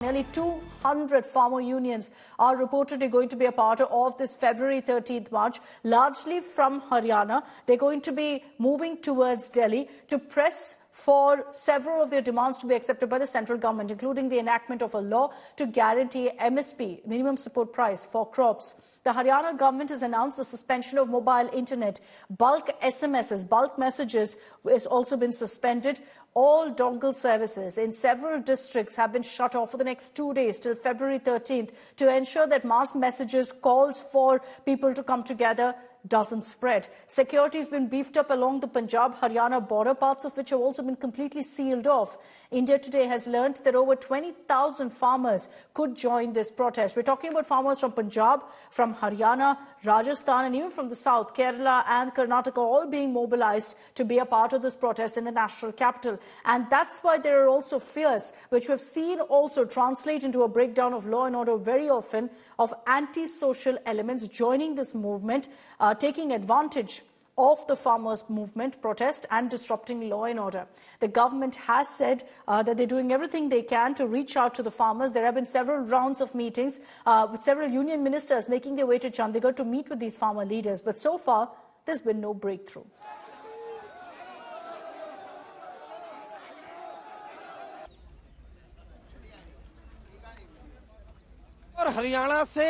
Nearly 200 farmer unions are reportedly going to be a part of this February 13th march, largely from Haryana. They're going to be moving towards Delhi to press for several of their demands to be accepted by the central government, including the enactment of a law to guarantee MSP, minimum support price, for crops. The Haryana government has announced the suspension of mobile internet. Bulk SMSs, bulk messages has also been suspended. All dongle services in several districts have been shut off for the next 2 days till February 13th to ensure that mass messages, calls for people to come together doesn't spread. Security has been beefed up along the Punjab-Haryana border, parts of which have also been completely sealed off. India Today has learnt that over 20,000 farmers could join this protest. We're talking about farmers from Punjab, from Haryana, Rajasthan, and even from the south, Kerala and Karnataka, all being mobilized to be a part of this protest in the national capital. And that's why there are also fears, which we've seen also translate into a breakdown of law and order very often, of anti-social elements joining this movement, taking advantage of the farmers' movement, protest, and disrupting law and order. The government has said that they're doing everything they can to reach out to the farmers. There have been several rounds of meetings with several union ministers making their way to Chandigarh to meet with these farmer leaders. But so far, there's been no breakthrough. और हरियाणा से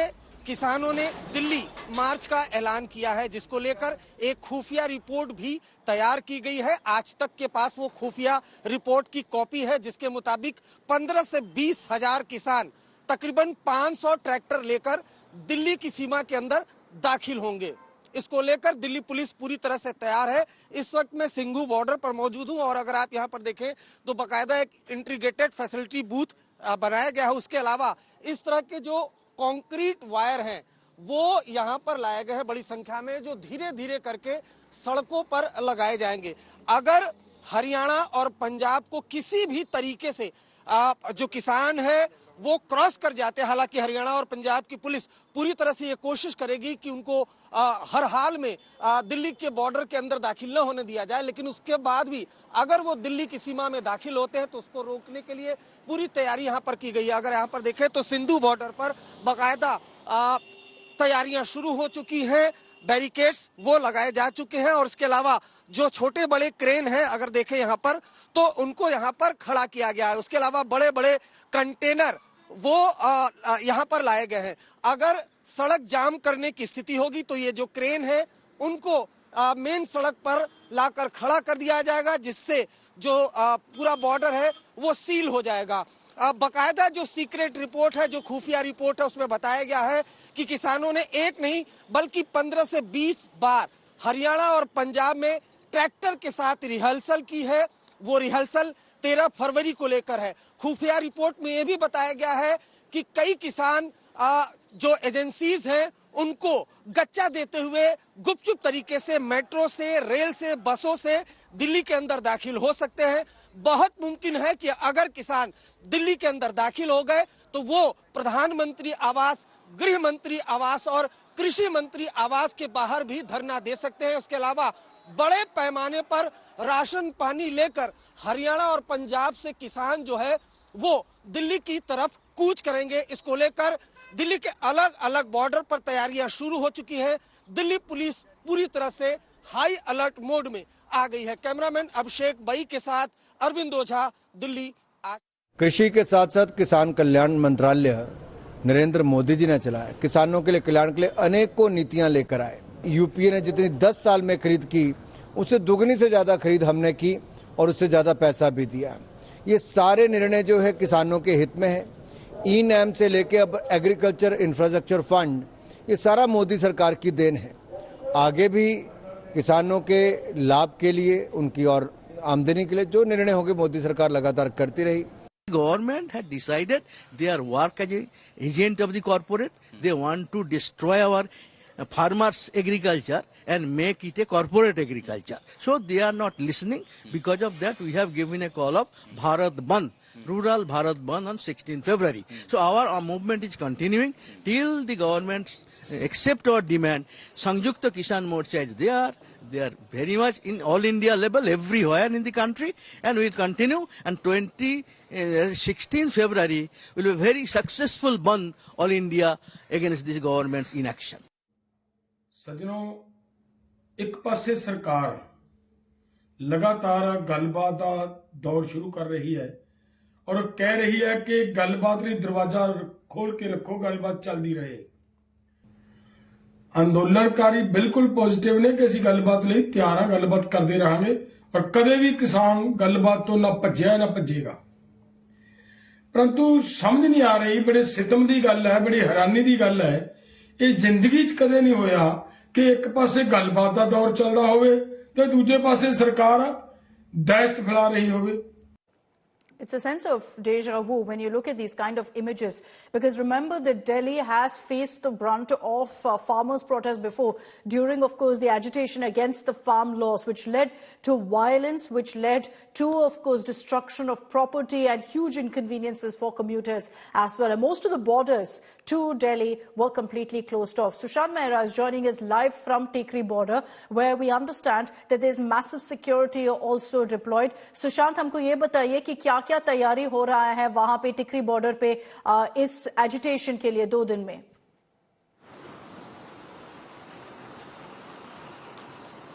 किसानों ने दिल्ली मार्च का ऐलान किया है, जिसको लेकर एक खुफिया रिपोर्ट भी तैयार की गई है। आज तक के पास वो खुफिया रिपोर्ट की कॉपी है, जिसके मुताबिक 15 से 20 हजार किसान तकरीबन 500 ट्रैक्टर लेकर दिल्ली की सीमा के अंदर दाखिल होंगे। इसको लेकर दिल्ली पुलिस पूरी तरह से तैयार है। इस वक्त मैं सिंघू बॉर्डर पर मौजूद हूं और अगर आप यहां पर देखें तो बाकायदा एक इंटीग्रेटेड फैसिलिटी बूथ बनाया गया है। उसके अलावा इस तरह के जो कंक्रीट वायर हैं वो यहां पर लाए गए हैं बड़ी संख्या में, जो धीरे धीरे करके सड़कों पर लगाए जाएंगे। अगर हरियाणा और पंजाब को किसी भी तरीके से जो किसान है वो क्रॉस कर जाते हैं, हालांकि हरियाणा और पंजाब की पुलिस पूरी तरह से ये कोशिश करेगी कि उनको हर हाल में दिल्ली के बॉर्डर के अंदर दाखिल न होने दिया जाए, लेकिन उसके बाद भी अगर वो दिल्ली की सीमा में दाखिल होते हैं तो उसको रोकने के लिए पूरी तैयारी यहाँ पर की गई है। अगर यहाँ पर देखें तो सिंधु बॉर्डर पर बाकायदा तैयारियां शुरू हो चुकी हैं, बैरिकेड्स वो लगाए जा चुके हैं और इसके अलावा जो छोटे बड़े क्रेन हैं अगर देखें यहाँ पर तो उनको यहाँ पर खड़ा किया गया है। उसके अलावा बड़े बड़े कंटेनर वो यहाँ पर लाए गए हैं। अगर सड़क जाम करने की स्थिति होगी तो ये जो क्रेन है उनको मेन सड़क पर लाकर खड़ा कर दिया जाएगा, जिससे जो पूरा बॉर्डर है वो सील हो जाएगा। बकायदा जो सीक्रेट रिपोर्ट है, जो खुफिया रिपोर्ट है, उसमें बताया गया है कि किसानों ने एक नहीं बल्कि 15 से 20 बार हरियाणा और पंजाब में ट्रैक्टर के साथ रिहर्सल की है। वो रिहर्सल 13 फरवरी को लेकर है। खुफिया रिपोर्ट में यह भी बताया गया है कि कई किसान जो एजेंसीज हैं उनको गच्चा देते हुए गुपचुप तरीके से मेट्रो से, रेल से, बसों से दिल्ली के अंदर दाखिल हो सकते हैं। बहुत मुमकिन है कि अगर किसान दिल्ली के अंदर दाखिल हो गए तो वो प्रधानमंत्री आवास, गृह मंत्री आवास और कृषि मंत्री आवास के बाहर भी धरना दे सकते हैं। उसके अलावा बड़े पैमाने पर राशन पानी लेकर हरियाणा और पंजाब से किसान जो है वो दिल्ली की तरफ कूच करेंगे। इसको लेकर दिल्ली के अलग अलग बॉर्डर पर तैयारियां शुरू हो चुकी हैं। दिल्ली पुलिस पूरी तरह से हाई अलर्ट मोड में आ गई है। कैमरामैन अभिषेक बई के साथ अरविंद ओझा, दिल्ली। कृषि के साथ साथ किसान कल्याण मंत्रालय नरेंद्र मोदी जी ने चलाया। किसानों के लिए कल्याण के लिए अनेकों नीतियां लेकर आए। यूपीए ने जितनी 10 साल में खरीद की उससे दुगनी से ज्यादा खरीद हमने की और उससे ज्यादा पैसा भी दिया। ये सारे निर्णय जो है किसानों के हित में है। ई-नैम से लेके अब एग्रीकल्चर इंफ्रास्ट्रक्चर फंड, ये सारा मोदी सरकार की देन है। आगे भी किसानों के लाभ के लिए, उनकी और आमदनी के लिए जो निर्णय होंगे मोदी सरकार लगातार करती रही। Government had decided their work as an agent of the corporate. They want to destroy our farmers' agriculture and make it a corporate agriculture. So they are not listening. Because of that, we have given a call of Bharat Bandh. Rural Bharat Bandh on 16 February. So our movement is continuing till the government accept our demand. Sanjukta Kisan Morcha is there. They are very much in all India level, everywhere in the country, and we will continue. And 16 February will be a very successful Bandh all India against this government's inaction. सज्जनों, एक पासे सरकार लगातार गलबात का दौर शुरू कर रही है और कह रही है कि गलबात नहीं, दरवाजा खोल के रखो, गलबात चलती रहे। अंदोलनकारी बिल्कुल पॉजिटिव ने कि ਅਸੀਂ गलबात ਲਈ ਤਿਆਰ ਹਾਂ, गलबात ਕਰਦੇ ਰਹਾਂਗੇ और कदे भी किसान गलबात तो ना ਭੱਜਿਆ ना ਭੱਜੇਗਾ। परंतु समझ नहीं आ रही, बड़े सितम की गल है, बड़ी हैरानी की गल है, ये जिंदगी च कदे नहीं होया कि एक पासे गलबात का दौर चल रहा होवे ते दूजे पासे सरकार दहशत फैला रही होवे। It's a sense of deja vu when you look at these kind of images, because remember that Delhi has faced the brunt of farmers' protests before, during, of course, the agitation against the farm laws, which led to violence, which led to, of course, destruction of property and huge inconveniences for commuters as well. And most of the borders to Delhi were completely closed off. Sushant Mehra is joining us live from Tikri border, where we understand that there's massive security also deployed. Sushant, हमको ये बताइए कि क्या क्या तैयारी हो रहा है वहां पे टिकरी बॉर्डर पे इस एजिटेशन के लिए 2 दिन में?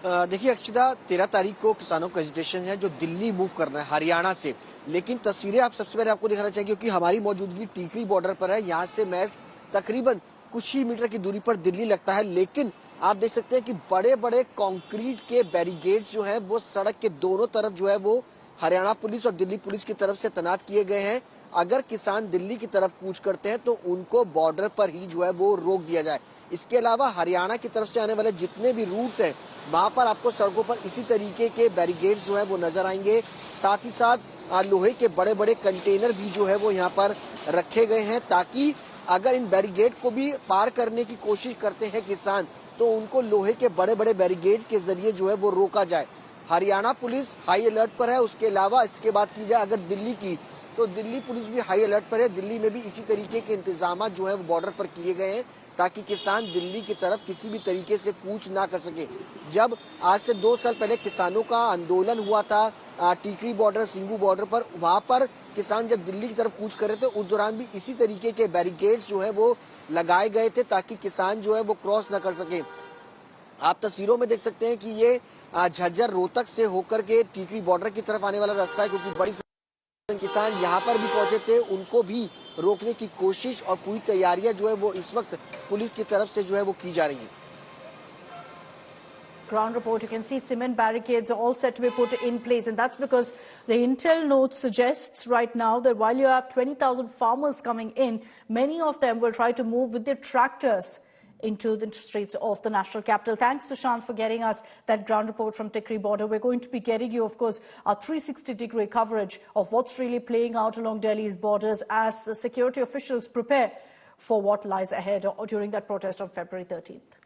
देखिए अक्षिता, 13 तारीख को किसानों का एजिटेशन है जो दिल्ली मूव करना है हरियाणा से। लेकिन तस्वीरें आप सबसे पहले आपको दिखाना चाहिए क्योंकि हमारी मौजूदगी टीकरी बॉर्डर पर है। यहाँ से महज तकरीबन कुछ ही मीटर की दूरी पर दिल्ली लगता है, लेकिन आप देख सकते हैं कि बड़े बड़े कंक्रीट के बैरिकेड्स जो है वो सड़क के दोनों तरफ जो है वो हरियाणा पुलिस और दिल्ली पुलिस की तरफ से तैनात किए गए हैं। अगर किसान दिल्ली की तरफ कूच करते हैं तो उनको बॉर्डर पर ही जो है वो रोक दिया जाए। इसके अलावा हरियाणा की तरफ से आने वाले जितने भी रूट हैं वहां पर आपको सड़कों पर इसी तरीके के बैरिकेड्स जो है वो नजर आएंगे। साथ ही साथ लोहे के बड़े बड़े कंटेनर भी जो है वो यहाँ पर रखे गए हैं, ताकि अगर इन बैरिकेड को भी पार करने की कोशिश करते हैं किसान तो उनको लोहे के बड़े बड़े बैरिकेड्स के जरिए जो है वो रोका जाए। हरियाणा पुलिस हाई अलर्ट पर है। उसके अलावा इसके बात की जाए अगर दिल्ली की, तो दिल्ली पुलिस भी हाई अलर्ट पर है। दिल्ली में भी इसी तरीके के इंतजाम जो है वो बॉर्डर पर किए गए हैं ताकि किसान दिल्ली की तरफ किसी भी तरीके से कूच ना कर सके। जब आज से 2 साल पहले किसानों का आंदोलन हुआ था टीकरी बॉर्डर, सिंगू बॉर्डर पर, वहां पर किसान जब दिल्ली की तरफ कूच कर रहे थे उस दौरान भी इसी तरीके के बैरिकेड्स जो है वो लगाए गए थे ताकि किसान जो है वो क्रॉस न कर सके। आप तस्वीरों में देख सकते हैं कि ये झज्जर रोहतक से होकर के टीकरी बॉर्डर की तरफ आने वाला रास्ता है, क्योंकि बड़ी किसान यहाँ पर भी पहुंचे थे, उनको भी रोकने की कोशिश और पूरी तैयारियां जो है वो इस वक्त पुलिस की तरफ से जो है वो की जा रही है। Ground report, you can see cement barricades are all set to be put in place, and that's because the intel note suggests right now that while you have 20,000 farmers coming in, many of them will try to move with their tractors into the streets of the national capital. Thanks, Sushant, for getting us that ground report from Tikri border. We're going to be getting you, of course, a 360-degree coverage of what's really playing out along Delhi's borders as security officials prepare for what lies ahead during that protest on February 13th.